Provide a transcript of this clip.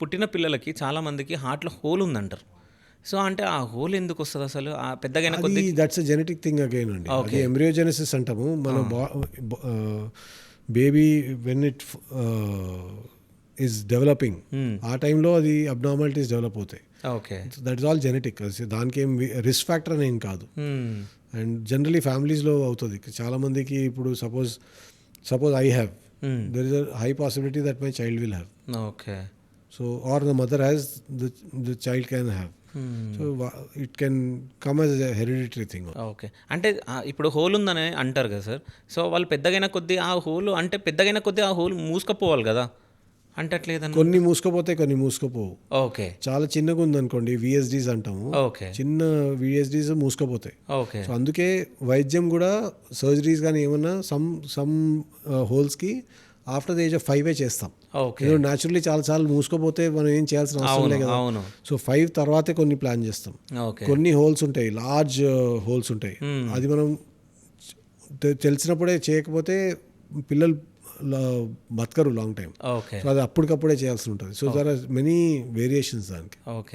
పుట్టిన పిల్లలకి చాలామందికి హార్ట్‌లో హోల్ ఉందంటారు. సో, అంటే ఆ హోల్ ఎందుకొస్తది అసలు? పెద్దగైన అది కొద్దీ that's a genetic thing again అండి. అది ఓకే. ఎంబ్రియోజెనెసిస్ అంటాము. మన baby when it is developing, హ్మ్. ఆ టైంలో అది అబ్నార్మాలిటీస్ డెవలప్ అవుతాయి. Okay. That is all genetic. దానికి ఏం రిస్క్ ఫ్యాక్టర్ అని ఏం కాదు. హ్మ్. అండ్ జనరలీ ఫ్యామిలీస్లో అవుతుంది. చాలామందికి ఇప్పుడు suppose I have, hmm. There is a high possibility that my child will have. Okay. So or the mother has, the child can have. Hmm. So it can come as a hereditary thing. Okay. అంటే ఇప్పుడు whole ఉందని అంటారు కదా sir. So, వాళ్ళు పెద్దగైన కొద్దీ ఆ whole అంటే పెద్దగైన కొద్దీ ఆ హోల్ మూసుకుపోవాలి గదా! అంటే అట్లేదనమాట. కొన్ని మూసుకుపోతాయి, కొన్ని మూసుకుపోవు. ఓకే. చాలా చిన్నగా ఉందనుకోండి, విఎస్డీస్ అంటాము. ఓకే. చిన్న విఎస్డీస్ మూసుకుపోతాయి. ఓకే. సో అందుకే వైద్యం కూడా సర్జరీస్ కానీ ఏమన్నా సమ్ హోల్స్కి ఆఫ్టర్ ద ఏజ్ ఆఫ్ 5 చేస్తాం. ఓకే. ఎందుకంటే న్యాచురల్లీ చాలాసార్లు మూసుకుపోతే మనం ఏం చేయాల్సిన అవసరం అవును. లేదు కదా. అవును. సో 5 తర్వాతే కొన్ని ప్లాన్ చేస్తాం. ఓకే. కొన్ని హోల్స్ ఉంటాయి, లార్జ్ హోల్స్ ఉంటాయి. Hmm. అది మనం తెలిసినప్పుడే చేయకపోతే పిల్లలు బతకరు లాంగ్ టైం. ఓకే. సో అది అప్పటికప్పుడే చేయాల్సి ఉంటుంది. So there are many variations దానికి. ఓకే.